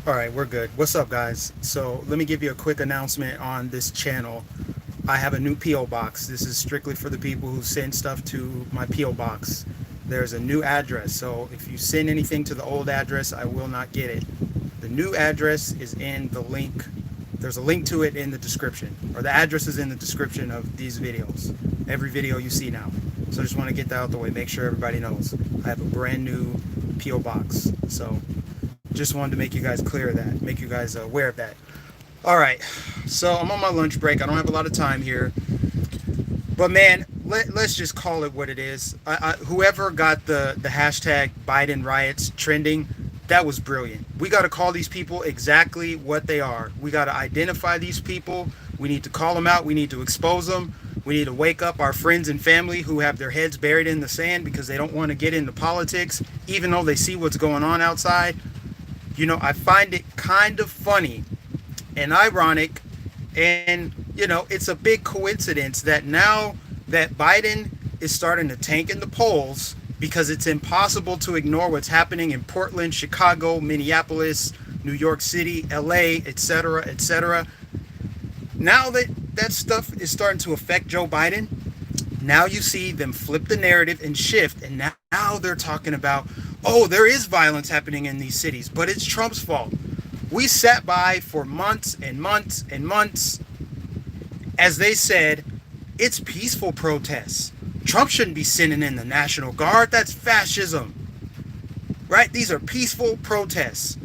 All right, we're good. What's up, guys? So, let me give you a quick announcement on this channel. I have a new P.O. box. This is strictly for the people who send stuff to my P.O. box. There's a new address. So, if you send anything to the old address, I will not get it. The new address is in the link. There's a link to it in the description, or the address is in the description of these videos. Every video you see now. So, I just want to get that out the way. Make sure everybody knows. I have a brand new P.O. box. So, just wanted to make you guys clear of that, make you guys aware of that. All right, so I'm on my lunch break. I don't have a lot of time here, but man, let's just call it what it is. Whoever got the hashtag Biden riots trending, that was brilliant. We got to call these people exactly what they are. We got to identify these people. We need to call them out. We need to expose them. We need to wake up our friends and family who have their heads buried in the sand because they don't want to get into politics, even though they see what's going on outside. You know, I find it kind of funny and ironic, and it's a big coincidence that now that Biden is starting to tank in the polls because it's impossible to ignore what's happening in Portland, Chicago, Minneapolis, New York City, LA, etc., etc. Now that that stuff is starting to affect Joe Biden, now you see them flip the narrative and shift, and now they're talking about, oh, there is violence happening in these cities, but it's Trump's fault. We sat by for months and months and months as they said, it's peaceful protests. Trump shouldn't be sending in the National Guard. That's fascism, right? These are peaceful protests.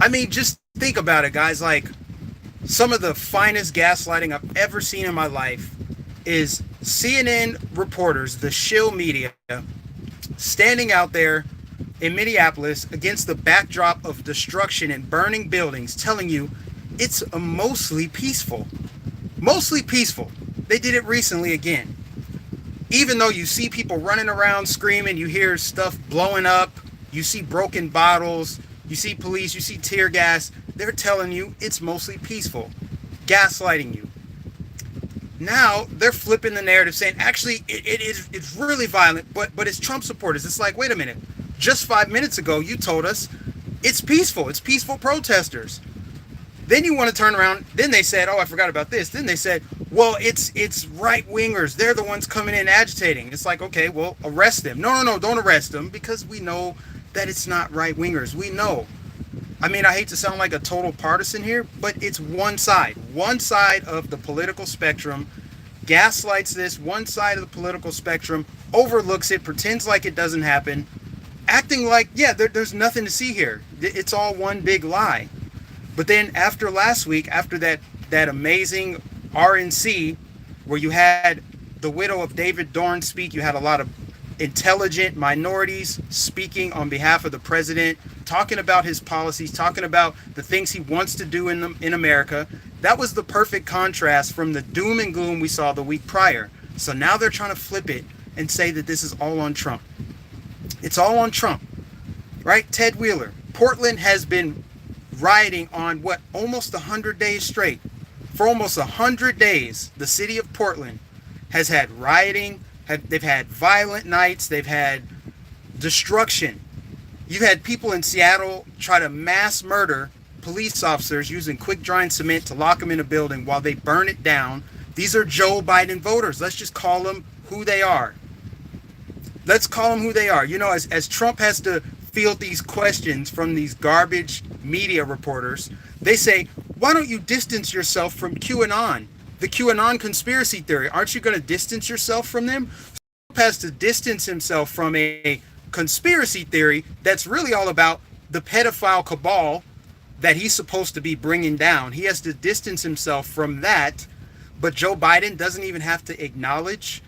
I mean, just think about it, guys. Like, some of the finest gaslighting I've ever seen in my life is CNN reporters, the shill media, standing out there in Minneapolis against the backdrop of destruction and burning buildings, telling you it's a mostly peaceful. Mostly peaceful. They did it recently again. Even though you see people running around screaming, you hear stuff blowing up, you see broken bottles, you see police, you see tear gas, they're telling you it's mostly peaceful. Gaslighting you. Now they're flipping the narrative, saying actually it's really violent, but it's Trump supporters. It's like, wait a minute. Just 5 minutes ago, you told us it's peaceful. It's peaceful protesters. Then you want to turn around. Then they said, oh, I forgot about this. Then they said, well, it's right wingers. They're the ones coming in agitating. It's like, okay, well, arrest them. No, don't arrest them, because we know that it's not right wingers. We know. I mean, I hate to sound like a total partisan here, but it's one side. One side of the political spectrum gaslights this. One side of the political spectrum overlooks it, pretends like it doesn't happen, acting like, yeah, there's nothing to see here. It's all one big lie. But then after last week, after that amazing RNC, where you had the widow of David Dorn speak, you had a lot of intelligent minorities speaking on behalf of the president, talking about his policies, talking about the things he wants to do in America. That was the perfect contrast from the doom and gloom we saw the week prior. So now they're trying to flip it and say that this is all on Trump. It's all on Trump, right? Ted Wheeler. Portland has been rioting on what, almost 100 days straight. For almost 100 days, the city of Portland has had rioting. They've had violent nights. They've had destruction. You've had people in Seattle try to mass murder police officers using quick drying cement to lock them in a building while they burn it down. These are Joe Biden voters. Let's just call them who they are. Let's call them who they are. You know, as Trump has to field these questions from these garbage media reporters, they say, why don't you distance yourself from QAnon, the QAnon conspiracy theory? Aren't you going to distance yourself from them? Trump has to distance himself from a conspiracy theory that's really all about the pedophile cabal that he's supposed to be bringing down. He has to distance himself from that, but Joe Biden doesn't even have to acknowledge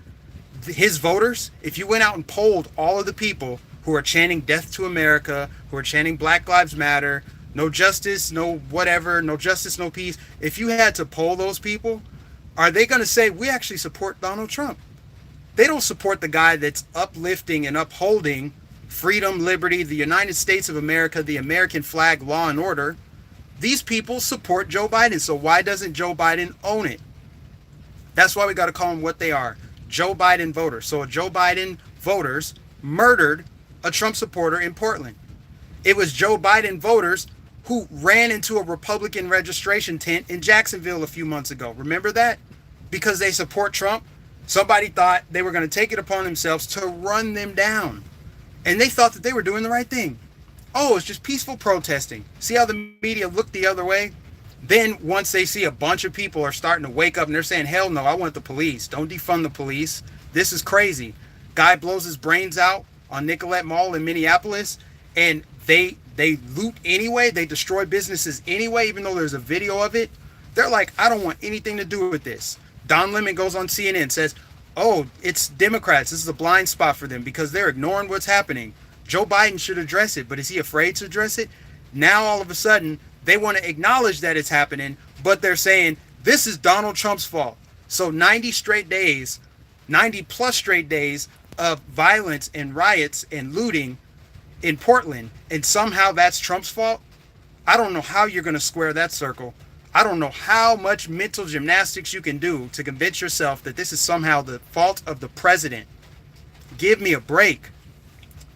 his voters. If you went out and polled all of the people who are chanting death to America, who are chanting Black Lives Matter, no justice, no whatever, no justice, no peace, if you had to poll those people, are they going to say, we actually support Donald Trump? They don't support the guy that's uplifting and upholding freedom, liberty, the United States of America, the American flag, law and order. These people support Joe Biden. So why doesn't Joe Biden own it? That's why we got to call them what they are. Joe Biden voters. So Joe Biden voters murdered a Trump supporter in Portland. It was Joe Biden voters who ran into a Republican registration tent in Jacksonville a few months ago. Remember that? Because they support Trump, somebody thought they were going to take it upon themselves to run them down. And they thought that they were doing the right thing. Oh, it's just peaceful protesting. See how the media looked the other way? Then once they see a bunch of people are starting to wake up and they're saying, hell no, I want the police. Don't defund the police. This is crazy. Guy blows his brains out on Nicollet Mall in Minneapolis, and they loot anyway. They destroy businesses anyway, even though there's a video of it. They're like, I don't want anything to do with this. Don Lemon goes on CNN, says, oh, it's Democrats. This is a blind spot for them because they're ignoring what's happening. Joe Biden should address it, but is he afraid to address it? Now, all of a sudden, they want to acknowledge that it's happening, but they're saying this is Donald Trump's fault. So 90 plus straight days of violence and riots and looting in Portland, and somehow that's Trump's fault. I don't know how you're going to square that circle. I don't know how much mental gymnastics you can do to convince yourself that this is somehow the fault of the president. Give me a break.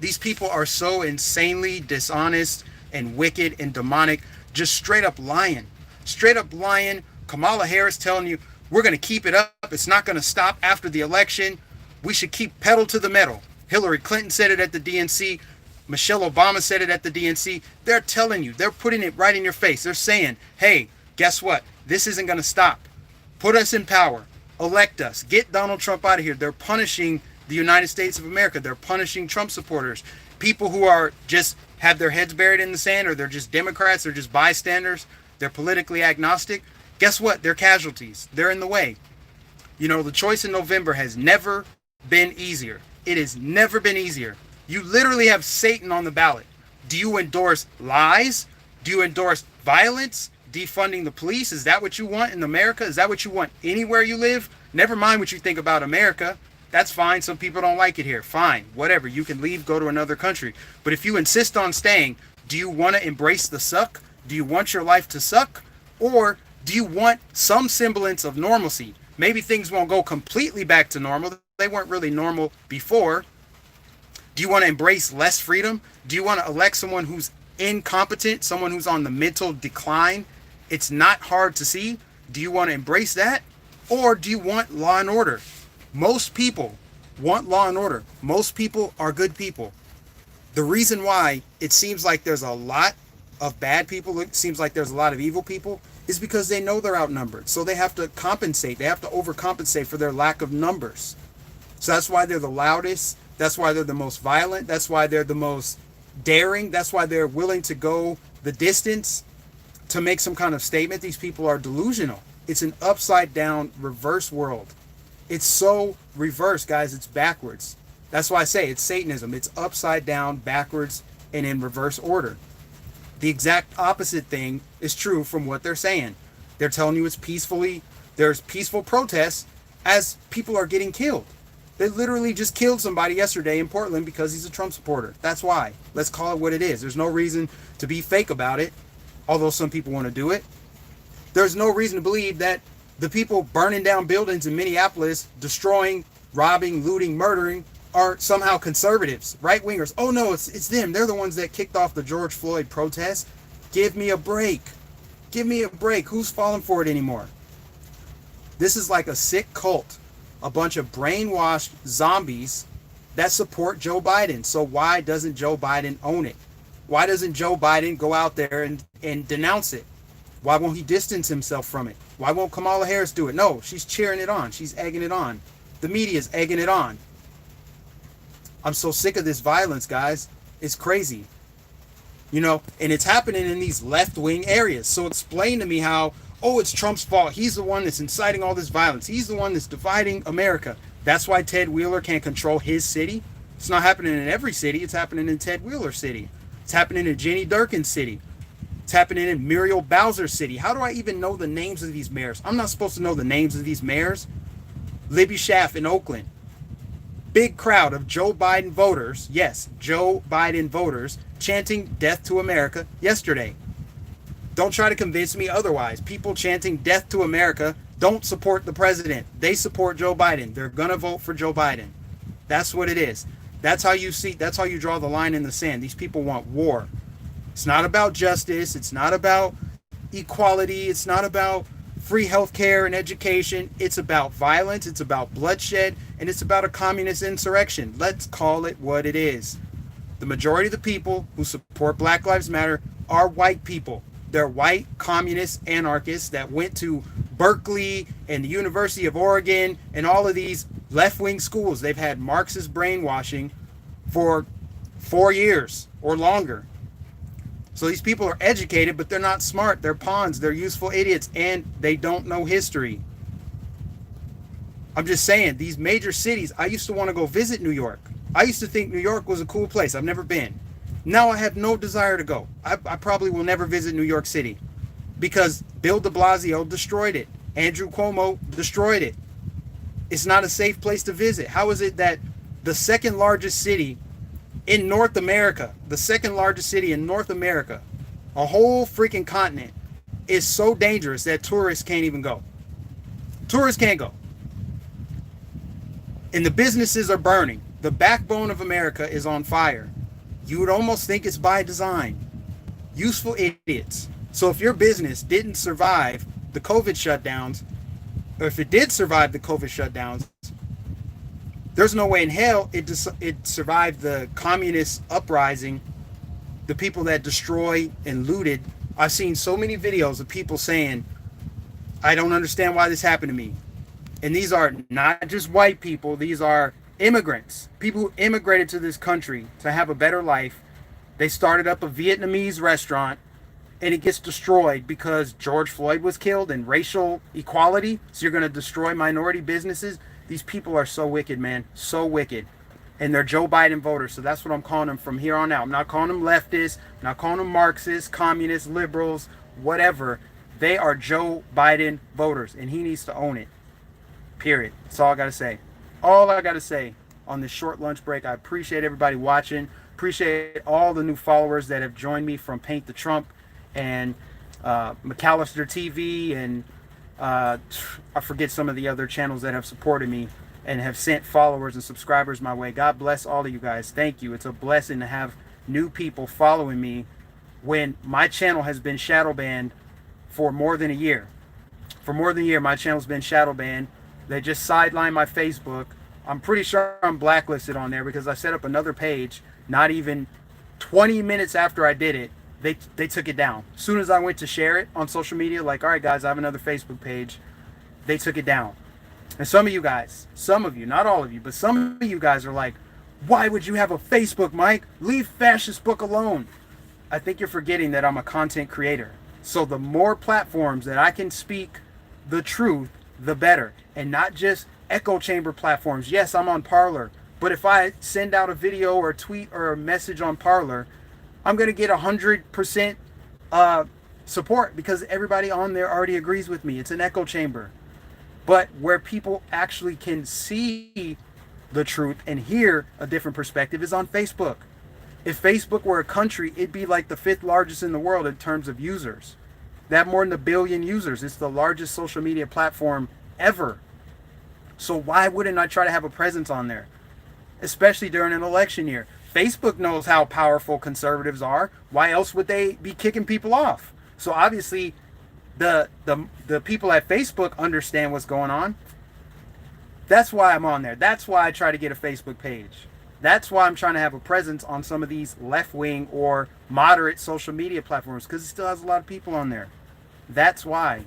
These people are so insanely dishonest and wicked and demonic, just straight up lying. Straight up lying. Kamala Harris telling you, we're going to keep it up. It's not going to stop after the election. We should keep pedal to the metal. Hillary Clinton said it at the DNC. Michelle Obama said it at the DNC. They're telling you, they're putting it right in your face. They're saying, hey, guess what? This isn't going to stop. Put us in power. Elect us. Get Donald Trump out of here. They're punishing the United States of America. They're punishing Trump supporters. People who are just have their heads buried in the sand, or they're just Democrats, they're just bystanders, they're politically agnostic. Guess what? They're casualties. They're in the way. You know, the choice in November has never been easier. It has never been easier. You literally have Satan on the ballot. Do you endorse lies? Do you endorse violence? Defunding the police? Is that what you want in America? Is that what you want anywhere you live? Never mind what you think about America. That's fine. Some people don't like it here. Fine. Whatever. You can leave, go to another country. But if you insist on staying, do you want to embrace the suck? Do you want your life to suck? Or do you want some semblance of normalcy? Maybe things won't go completely back to normal. They weren't really normal before. Do you want to embrace less freedom? Do you want to elect someone who's incompetent, someone who's on the mental decline? It's not hard to see. Do you want to embrace that? Or do you want law and order? Most people want law and order. Most people are good people. The reason why it seems like there's a lot of bad people, it seems like there's a lot of evil people, is because they know they're outnumbered. So they have to compensate. They have to overcompensate for their lack of numbers. So that's why they're the loudest. That's why they're the most violent. That's why they're the most daring. That's why they're willing to go the distance to make some kind of statement. These people are delusional. It's an upside down reverse world. It's so reverse, guys. It's backwards. That's why I say it's Satanism. It's upside down, backwards, and in reverse order. The exact opposite thing is true from what they're saying. They're telling you it's peacefully, there's peaceful protests as people are getting killed. They literally just killed somebody yesterday in Portland because he's a Trump supporter. That's why. Let's call it what it is. There's no reason to be fake about it, although some people want to do it. There's no reason to believe that the people burning down buildings in Minneapolis, destroying, robbing, looting, murdering, are somehow conservatives, right-wingers. Oh no, it's them. They're the ones that kicked off the George Floyd protest. Give me a break. Give me a break. Who's falling for it anymore? This is like a sick cult. A bunch of brainwashed zombies that support Joe Biden. So why doesn't Joe Biden own it? Why doesn't Joe Biden go out there and denounce it? Why won't he distance himself from it? Why won't Kamala Harris do it? No, she's cheering it on. She's egging it on. The media's egging it on. I'm so sick of this violence, guys. It's crazy. You know, and it's happening in these left-wing areas. So explain to me how, oh, it's Trump's fault. He's the one that's inciting all this violence. He's the one that's dividing America. That's why Ted Wheeler can't control his city. It's not happening in every city. It's happening in Ted Wheeler city. It's happening in Jenny Durkin's city. It's happening in Muriel Bowser's city. How do I even know the names of these mayors? I'm not supposed to know the names of these mayors. Libby Schaaf in Oakland. Big crowd of Joe Biden voters, yes, Joe Biden voters, chanting death to America yesterday. Don't try to convince me otherwise. People chanting death to America don't support the president. They support Joe Biden. They're going to vote for Joe Biden. That's what it is. That's how you see, that's how you draw the line in the sand. These people want war. It's not about justice. It's not about equality. It's not about free healthcare and education. It's about violence. It's about bloodshed. And it's about a communist insurrection. Let's call it what it is. The majority of the people who support Black Lives Matter are white people. They're white communist anarchists that went to Berkeley and the University of Oregon and all of these left-wing schools. They've had Marxist brainwashing for 4 years or longer. So these people are educated, but they're not smart. They're pawns. They're useful idiots, and they don't know history. I'm just saying, these major cities, I used to want to go visit New York. I used to think New York was a cool place. I've never been. Now I have no desire to go. I probably will never visit New York City because Bill de Blasio destroyed it. Andrew Cuomo destroyed it. It's not a safe place to visit. How is it that the second largest city in North America, a whole freaking continent, is so dangerous that tourists can't even go? Tourists can't go. And the businesses are burning. The backbone of America is on fire. You would almost think it's by design. Useful idiots. So if your business didn't survive the COVID shutdowns, or if it did survive the COVID shutdowns, there's no way in hell it survived the communist uprising, the people that destroyed and looted. I've seen so many videos of people saying, I don't understand why this happened to me. And these are not just white people. These are immigrants, people who immigrated to this country to have a better life. They started up a Vietnamese restaurant and it gets destroyed because George Floyd was killed and racial equality. So you're going to destroy minority businesses. These people are so wicked, man. So wicked. And they're Joe Biden voters. So that's what I'm calling them from here on out. I'm not calling them leftists. I'm not calling them Marxists, communists, liberals, whatever. They are Joe Biden voters. And he needs to own it. Period. That's all I got to say. All I got to say on this short lunch break. I appreciate everybody watching. Appreciate all the new followers that have joined me from Paint the Trump and McAllister TV and I forget some of the other channels that have supported me and have sent followers and subscribers my way. God bless all of you guys. Thank you. It's a blessing to have new people following me when my channel has been shadow banned for more than a year. For more than a year, my channel's been shadow banned. They just sidelined my Facebook. I'm pretty sure I'm blacklisted on there because I set up another page. Not even 20 minutes after I did it, they took it down. As soon as I went to share it on social media, like, all right, guys, I have another Facebook page, they took it down. And some of you guys, some of you, not all of you, but some of you guys are like, why would you have a Facebook, Mike? Leave Fascist Book alone. I think you're forgetting that I'm a content creator. So the more platforms that I can speak the truth, the better. And not just echo chamber platforms. Yes, I'm on Parler. But if I send out a video or a tweet or a message on Parler, I'm going to get 100% support because everybody on there already agrees with me. It's an echo chamber. But where people actually can see the truth and hear a different perspective is on Facebook. If Facebook were a country, it'd be like the 5th largest in the world in terms of users. They have more than 1 billion users. It's the largest social media platform ever. So why wouldn't I try to have a presence on there? Especially during an election year. Facebook knows how powerful conservatives are. Why else would they be kicking people off? So obviously the people at Facebook understand what's going on. That's why I'm on there. That's why I try to get a Facebook page. That's why I'm trying to have a presence on some of these left-wing or moderate social media platforms, because it still has a lot of people on there. That's why.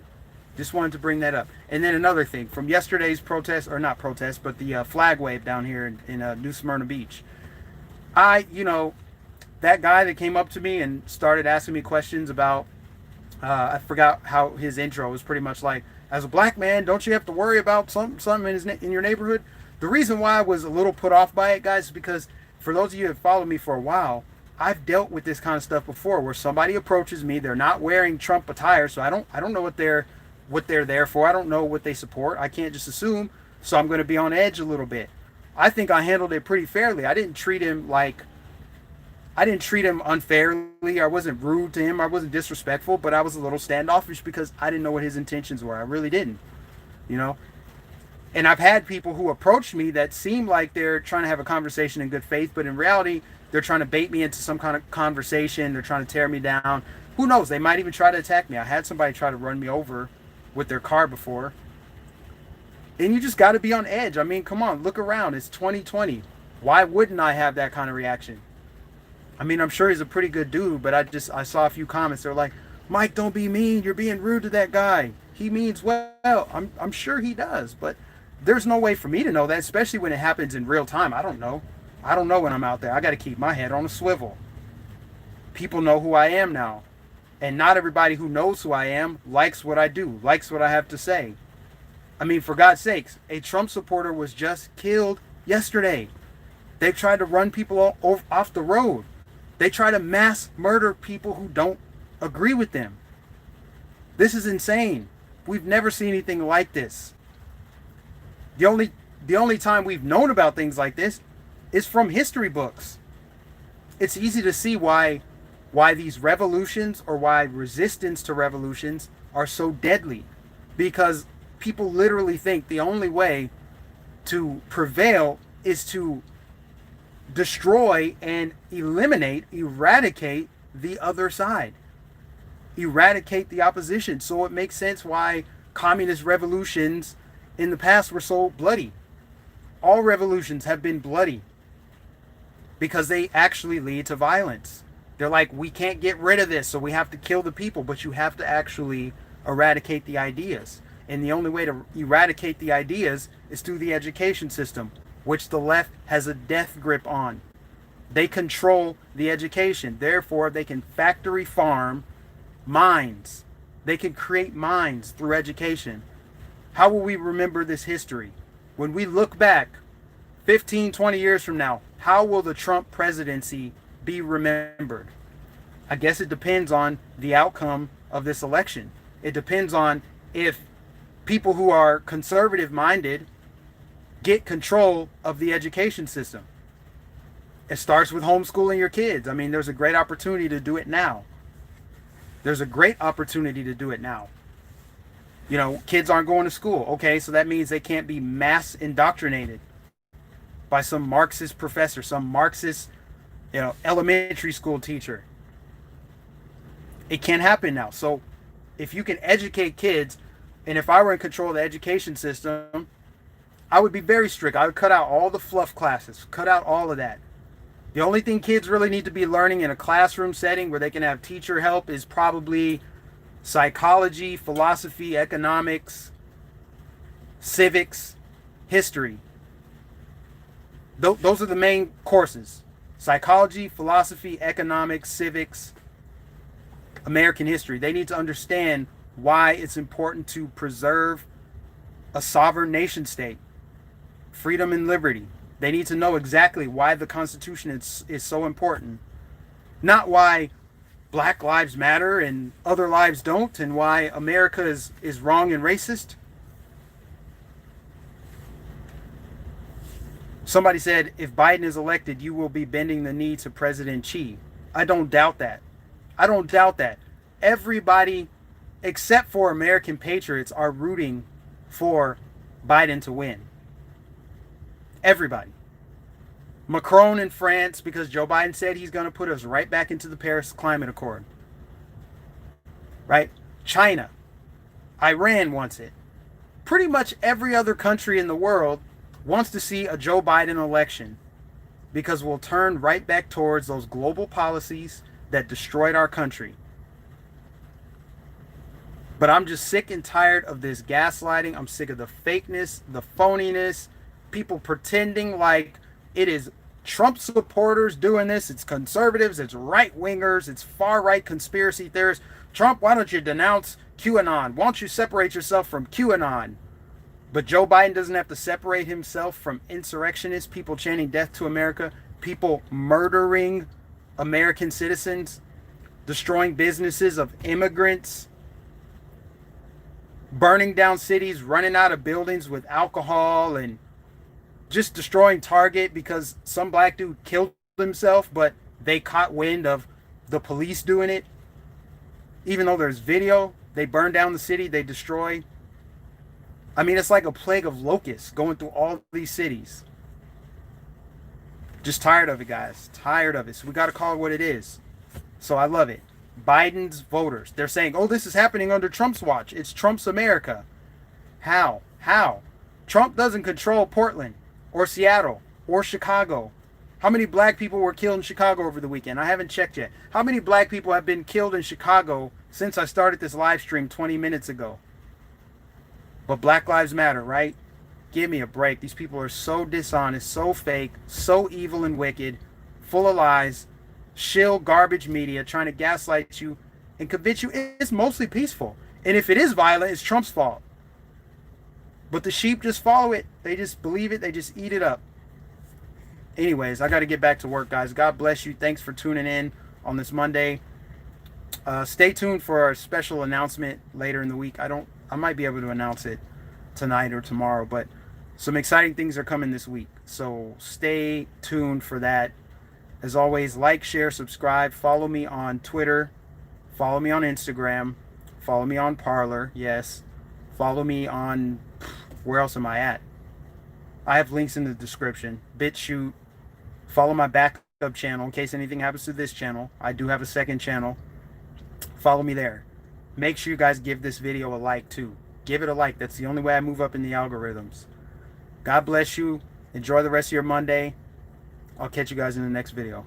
Just wanted to bring that up. And then another thing, from yesterday's protest, or not protest, but the flag wave down here in New Smyrna Beach. That guy that came up to me and started asking me questions about, I forgot how his intro was, pretty much like, as a black man, don't you have to worry about something in your neighborhood? The reason why I was a little put off by it, guys, is because for those of you who have followed me for a while, I've dealt with this kind of stuff before, where somebody approaches me, they're not wearing Trump attire, so I don't know what they're there for. I don't know what they support. I can't just assume, so I'm going to be on edge a little bit. I think I handled it pretty fairly. I didn't treat him unfairly. I wasn't rude to him. I wasn't disrespectful, but I was a little standoffish because I didn't know what his intentions were. I really didn't, And I've had people who approach me that seem like they're trying to have a conversation in good faith, but in reality, they're trying to bait me into some kind of conversation. They're trying to tear me down. Who knows? They might even try to attack me. I had somebody try to run me over with their car before. And you just got to be on edge. I mean, come on, look around. It's 2020. Why wouldn't I have that kind of reaction? I mean, I'm sure he's a pretty good dude, but I saw a few comments. They're like, Mike, don't be mean. You're being rude to that guy. He means well. I'm sure he does, but there's no way for me to know that, especially when it happens in real time. I don't know. I don't know when I'm out there. I got to keep my head on a swivel. People know who I am now. And not everybody who knows who I am likes what I do, likes what I have to say. I mean, for God's sakes, a Trump supporter was just killed yesterday. They've tried to run people off the road. They try to mass murder people who don't agree with them. This is insane. We've never seen anything like this. The only time we've known about things like this is from history books. It's easy to see why these revolutions, or why resistance to revolutions, are so deadly. Because people literally think the only way to prevail is to destroy and eradicate the other side. Eradicate the opposition. So it makes sense why communist revolutions in the past were so bloody. All revolutions have been bloody because they actually lead to violence. They're like, we can't get rid of this, so we have to kill the people, but you have to actually eradicate the ideas. And the only way to eradicate the ideas is through the education system, which the left has a death grip on. They control the education. Therefore, they can factory farm minds. They can create minds through education. How will we remember this history? When we look back 15, 20 years from now, how will the Trump presidency be remembered? I guess it depends on the outcome of this election. It depends on if people who are conservative minded get control of the education system. It starts with homeschooling your kids. I mean, there's a great opportunity to do it now. There's a great opportunity to do it now. You know, kids aren't going to school. Okay, so that means they can't be mass indoctrinated by some Marxist professor, some Marxist, elementary school teacher. It can't happen now. So if you can educate kids, and if I were in control of the education system, I would be very strict. I would cut out all the fluff classes, cut out all of that. The only thing kids really need to be learning in a classroom setting where they can have teacher help is probably psychology, philosophy, economics, civics, history. Those are the main courses. Psychology, philosophy, economics, civics, American history. They need to understand why it's important to preserve a sovereign nation state, freedom and liberty. They need to know exactly why the Constitution is so important. Not why Black lives matter and other lives don't, and why America is wrong and racist. Somebody said, if Biden is elected, you will be bending the knee to President Xi. I don't doubt that. I don't doubt that. Everybody, except for American patriots, are rooting for Biden to win. Everybody. Macron in France, because Joe Biden said he's going to put us right back into the Paris Climate Accord. Right? China. Iran wants it. Pretty much every other country in the world wants to see a Joe Biden election, because we'll turn right back towards those global policies that destroyed our country. But I'm just sick and tired of this gaslighting. I'm sick of the fakeness, the phoniness, people pretending like it is Trump supporters doing this. It's conservatives, it's right-wingers, it's far-right conspiracy theorists. Trump, why don't you denounce QAnon? Why don't you separate yourself from QAnon? But Joe Biden doesn't have to separate himself from insurrectionists, people chanting death to America, people murdering American citizens, destroying businesses of immigrants, burning down cities, running out of buildings with alcohol, and just destroying Target because some black dude killed himself, but they caught wind of the police doing it. Even though there's video, they burn down the city, they destroy. I mean, it's like a plague of locusts going through all these cities. Just tired of it, guys. Tired of it. So we got to call it what it is. So I love it. Biden's voters. They're saying, oh, this is happening under Trump's watch. It's Trump's America. How? How? Trump doesn't control Portland or Seattle or Chicago. How many black people were killed in Chicago over the weekend? I haven't checked yet. How many black people have been killed in Chicago since I started this live stream 20 minutes ago? But Black Lives Matter, right? Give me a break. These people are so dishonest, so fake, so evil and wicked, full of lies, shill garbage media trying to gaslight you and convince you it's mostly peaceful. And if it is violent, it's Trump's fault. But the sheep just follow it. They just believe it. They just eat it up. Anyways, I got to get back to work, guys. God bless you. Thanks for tuning in on this Monday. Stay tuned for our special announcement later in the week. I might be able to announce it tonight or tomorrow, but some exciting things are coming this week. So stay tuned for that. As always, like, share, subscribe. Follow me on Twitter. Follow me on Instagram. Follow me on Parler. Yes. Follow me on... Where else am I at? I have links in the description. BitChute. Follow my backup channel in case anything happens to this channel. I do have a second channel. Follow me there. Make sure you guys give this video a like too. Give it a like. That's the only way I move up in the algorithms. God bless you. Enjoy the rest of your Monday. I'll catch you guys in the next video.